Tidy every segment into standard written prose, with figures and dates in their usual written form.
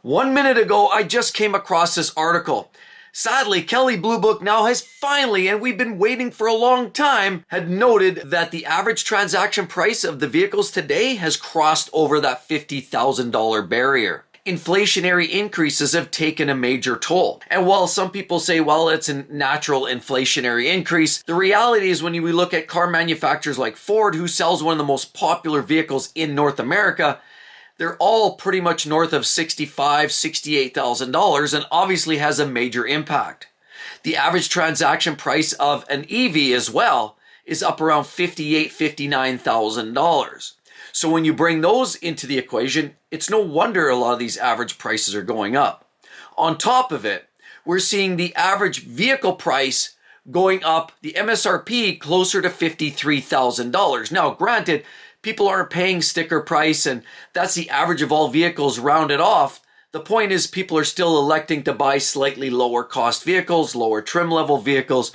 1 minute ago, I just came across this article. Sadly, Kelley Blue Book now has finally, and we've been waiting for a long time, had noted that the average transaction price of the vehicles today has crossed over that $50,000 barrier. Inflationary increases have taken a major toll. And while some people say, well, it's a natural inflationary increase, the reality is when we look at car manufacturers like Ford, who sells one of the most popular vehicles in North America, they're all pretty much north of $65,000, $68,000 and obviously has a major impact. The average transaction price of an EV as well is up around $58,000, $59,000. So when you bring those into the equation, it's no wonder a lot of these average prices are going up. On top of it, we're seeing the average vehicle price going up, the MSRP closer to $53,000. Now, granted, people aren't paying sticker price and that's the average of all vehicles rounded off. The point is people are still electing to buy slightly lower cost vehicles, lower trim level vehicles.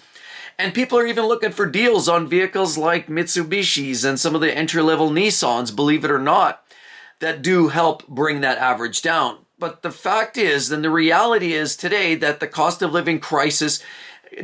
And people are even looking for deals on vehicles like Mitsubishis and some of the entry-level Nissans, believe it or not, that do help bring that average down. But the fact is, and the reality is today, that the cost of living crisis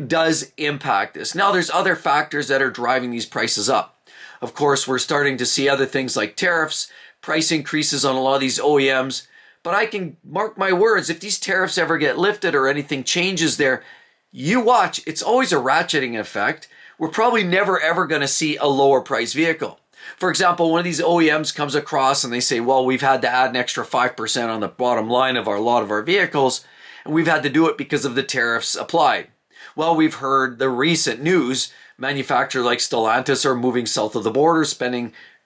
does impact this. Now, there's other factors that are driving these prices up. Of course, we're starting to see other things like tariffs, price increases on a lot of these OEMs. But I can mark my words, if these tariffs ever get lifted or anything changes there, you watch, it's always a ratcheting effect. We're probably never ever going to see a lower price vehicle. For example, one of these OEMs comes across and they say, well, we've had to add an extra 5% on the bottom line of a lot of our vehicles, and we've had to do it because of the tariffs applied. Well, we've heard the recent news, manufacturers like Stellantis are moving south of the border,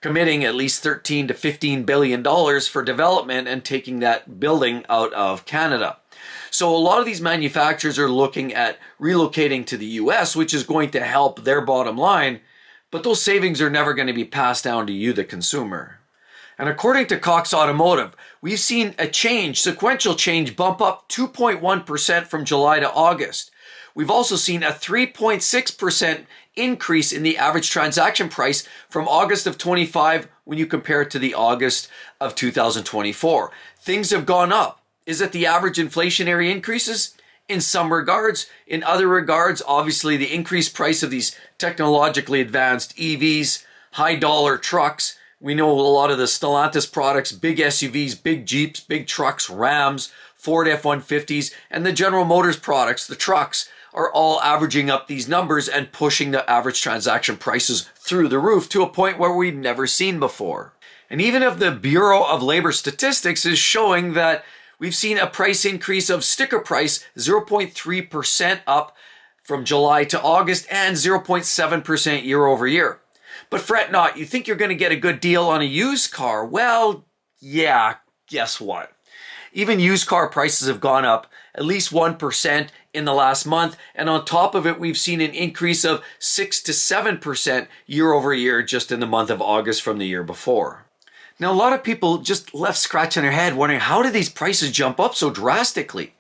committing at least $13 to $15 billion for development and taking that building out of Canada. So a lot of these manufacturers are looking at relocating to the US, which is going to help their bottom line, but those savings are never going to be passed down to you, the consumer. And according to Cox Automotive, we've seen a sequential change bump up 2.1% from July to August. We've also seen a 3.6% increase in the average transaction price from August of 25 when you compare it to the August of 2024. Things have gone up. Is it the average inflationary increases? In some regards. In other regards, obviously the increased price of these technologically advanced EVs, high dollar trucks. We know a lot of the Stellantis products, big SUVs, big Jeeps, big trucks, Rams, Ford F-150s, and the General Motors products, the trucks, are all averaging up these numbers and pushing the average transaction prices through the roof to a point where we've never seen before. And even if the Bureau of Labor Statistics is showing that we've seen a price increase of sticker price 0.3% up from July to August and 0.7% year over year. But fret not, you think you're going to get a good deal on a used car? Well, yeah, guess what? Even used car prices have gone up at least 1% in the last month. And on top of it, we've seen an increase of 6 to 7% year over year just in the month of August from the year before. Now, a lot of people just left scratching their head wondering, how did these prices jump up so drastically?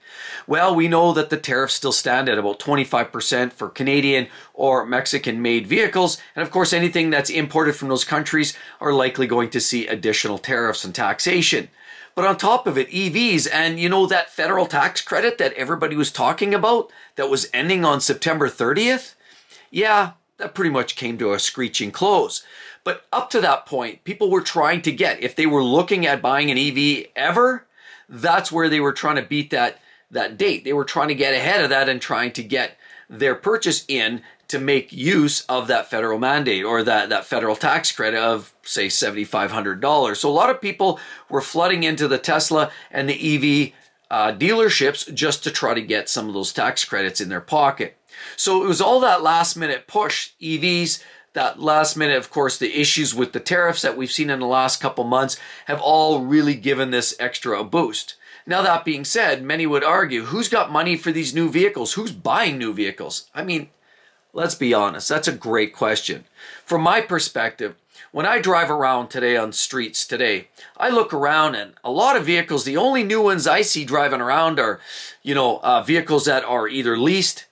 Well, we know that the tariffs still stand at about 25% for Canadian or Mexican-made vehicles. And of course, anything that's imported from those countries are likely going to see additional tariffs and taxation. But on top of it, EVs and that federal tax credit that everybody was talking about that was ending on September 30th? Yeah, that pretty much came to a screeching close. But up to that point, people were trying to get, if they were looking at buying an EV ever, that's where they were trying to beat that date. They were trying to get ahead of that and trying to get their purchase in to make use of that federal mandate or that federal tax credit of, say, $7,500. So a lot of people were flooding into the Tesla and the EV dealerships just to try to get some of those tax credits in their pocket. So it was all that last minute push, EVs, that last minute, of course, the issues with the tariffs that we've seen in the last couple months have all really given this extra a boost. Now, that being said, many would argue, who's got money for these new vehicles? Who's buying new vehicles? I mean, let's be honest, that's a great question. From my perspective, when I drive around today on streets today, I look around and a lot of vehicles, the only new ones I see driving around are, vehicles that are either leased,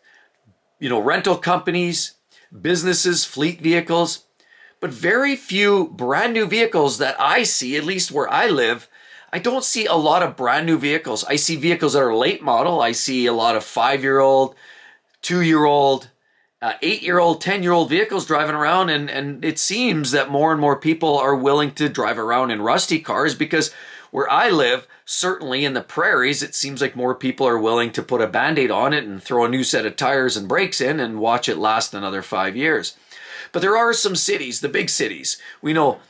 rental companies, businesses, fleet vehicles, but very few brand new vehicles that I see, at least where I live, I don't see a lot of brand new vehicles. I see vehicles that are late model. I see a lot of 5-year-old, 2-year-old, 8-year-old, 10-year-old vehicles driving around, and it seems that more and more people are willing to drive around in rusty cars because where I live, certainly in the prairies, it seems like more people are willing to put a Band-Aid on it and throw a new set of tires and brakes in and watch it last another 5 years. But there are some cities, the big cities. We know,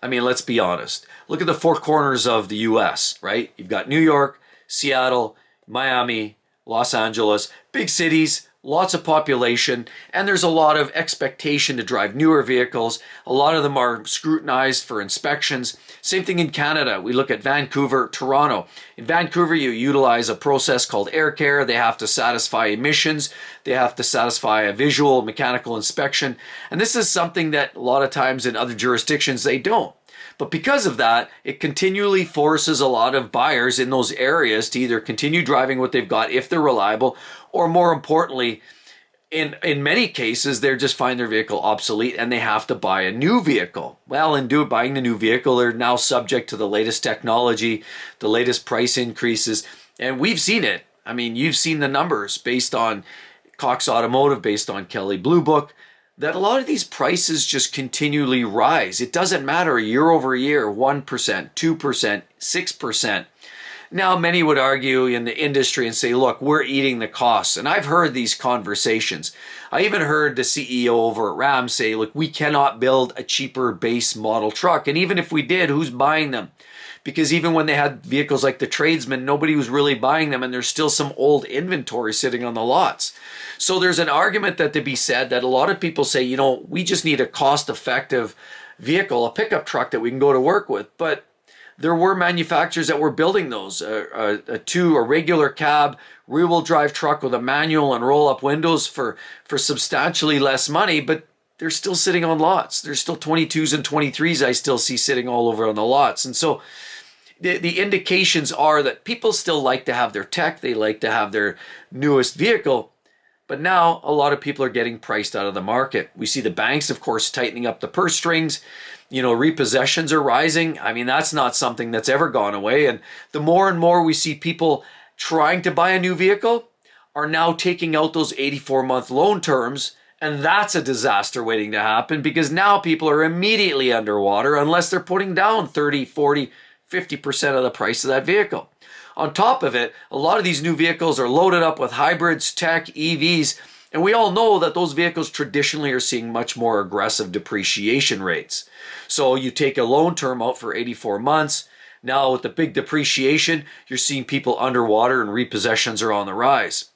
I mean, let's be honest. Look at the four corners of the US, right? You've got New York, Seattle, Miami, Los Angeles, big cities, lots of population, and there's a lot of expectation to drive newer vehicles. A lot of them are scrutinized for inspections. Same thing in Canada. We look at Vancouver, Toronto. In Vancouver, you utilize a process called air care. They have to satisfy emissions. They have to satisfy a visual mechanical inspection. And this is something that a lot of times in other jurisdictions, they don't. But because of that, it continually forces a lot of buyers in those areas to either continue driving what they've got if they're reliable, or more importantly, in many cases, they just find their vehicle obsolete and they have to buy a new vehicle. Well, in buying the new vehicle, they're now subject to the latest technology, the latest price increases, and we've seen it. I mean, you've seen the numbers based on Cox Automotive, based on Kelley Blue Book, that a lot of these prices just continually rise. It doesn't matter year over year, 1%, 2%, 6%. Now, many would argue in the industry and say, look, we're eating the costs. And I've heard these conversations. I even heard the CEO over at Ram say, look, we cannot build a cheaper base model truck. And even if we did, who's buying them? Because even when they had vehicles like the Tradesman, nobody was really buying them, and there's still some old inventory sitting on the lots. So there's an argument that to be said that a lot of people say, you know, we just need a cost-effective vehicle, a pickup truck that we can go to work with. But there were manufacturers that were building those, a regular cab, rear-wheel drive truck with a manual and roll-up windows for substantially less money, but they're still sitting on lots. There's still 22s and 23s I still see sitting all over on the lots. And so the indications are that people still like to have their tech, they like to have their newest vehicle, but now a lot of people are getting priced out of the market. We see the banks, of course, tightening up the purse strings. You know, repossessions are rising. I mean, that's not something that's ever gone away. And the more and more we see people trying to buy a new vehicle are now taking out those 84-month loan terms. And that's a disaster waiting to happen because now people are immediately underwater unless they're putting down 30, 40, 50% of the price of that vehicle. On top of it, a lot of these new vehicles are loaded up with hybrids, tech, EVs, and we all know that those vehicles traditionally are seeing much more aggressive depreciation rates. So you take a loan term out for 84 months. Now with the big depreciation, you're seeing people underwater and repossessions are on the rise.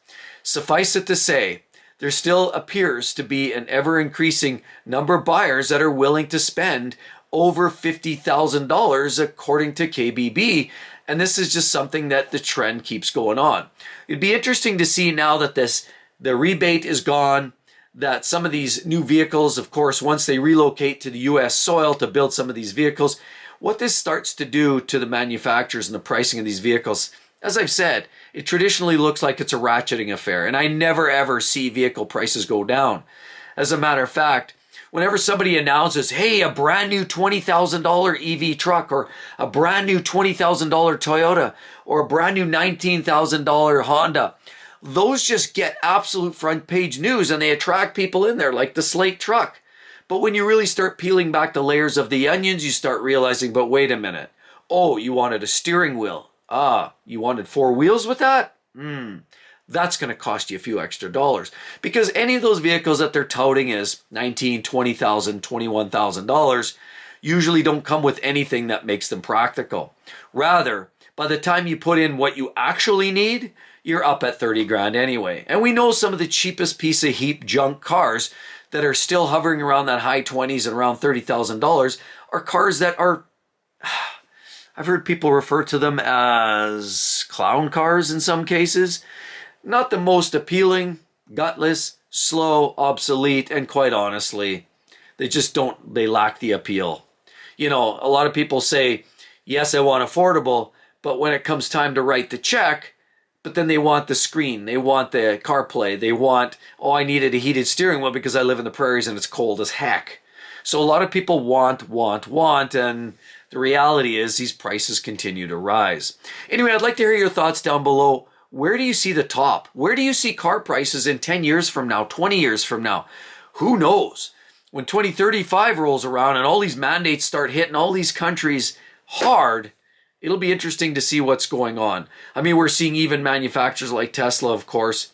Suffice it to say, there still appears to be an ever-increasing number of buyers that are willing to spend over $50,000 according to KBB, and this is just something that the trend keeps going on. It'd be interesting to see now that the rebate is gone, that some of these new vehicles, of course, once they relocate to the US soil to build some of these vehicles, what this starts to do to the manufacturers and the pricing of these vehicles. As I've said, it traditionally looks like it's a ratcheting affair, and I never ever see vehicle prices go down. As a matter of fact, whenever somebody announces, hey, a brand new $20,000 EV truck, or a brand new $20,000 Toyota, or a brand new $19,000 Honda, those just get absolute front page news and they attract people in there like the Slate truck. But when you really start peeling back the layers of the onions, you start realizing, but wait a minute. Oh, you wanted a steering wheel. You wanted 4 wheels with that? That's going to cost you a few extra dollars. Because any of those vehicles that they're touting as $19,000, $20,000, $21,000 usually don't come with anything that makes them practical. Rather, by the time you put in what you actually need, you're up at 30 grand anyway. And we know some of the cheapest piece of heap junk cars that are still hovering around that high 20s and around $30,000 are cars that are, I've heard people refer to them as clown cars in some cases. Not the most appealing, gutless, slow, obsolete, and quite honestly, they lack the appeal. You know, a lot of people say, yes, I want affordable, but when it comes time to write the check, but then they want the screen, they want the CarPlay, they want, oh, I needed a heated steering wheel because I live in the prairies and it's cold as heck. So a lot of people want, and The reality is these prices continue to rise. Anyway, I'd like to hear your thoughts down below. Where do you see the top? Where do you see car prices in 10 years from now, 20 years from now? Who knows? When 2035 rolls around and all these mandates start hitting all these countries hard, it'll be interesting to see what's going on. I mean, we're seeing even manufacturers like Tesla, of course,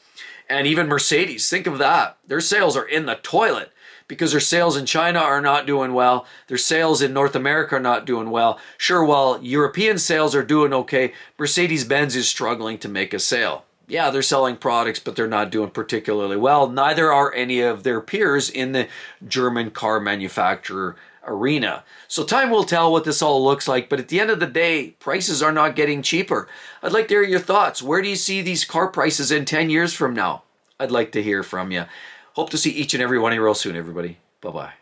and even Mercedes. Think of that. Their sales are in the toilet because their sales in China are not doing well. Their sales in North America are not doing well. Sure, while European sales are doing okay, Mercedes-Benz is struggling to make a sale. Yeah, they're selling products, but they're not doing particularly well. Neither are any of their peers in the German car manufacturer arena. So time will tell what this all looks like, but at the end of the day, prices are not getting cheaper. I'd like to hear your thoughts. Where do you see these car prices in 10 years from now? I'd like to hear from you. Hope to see each and every one of you real soon, everybody. Bye-bye.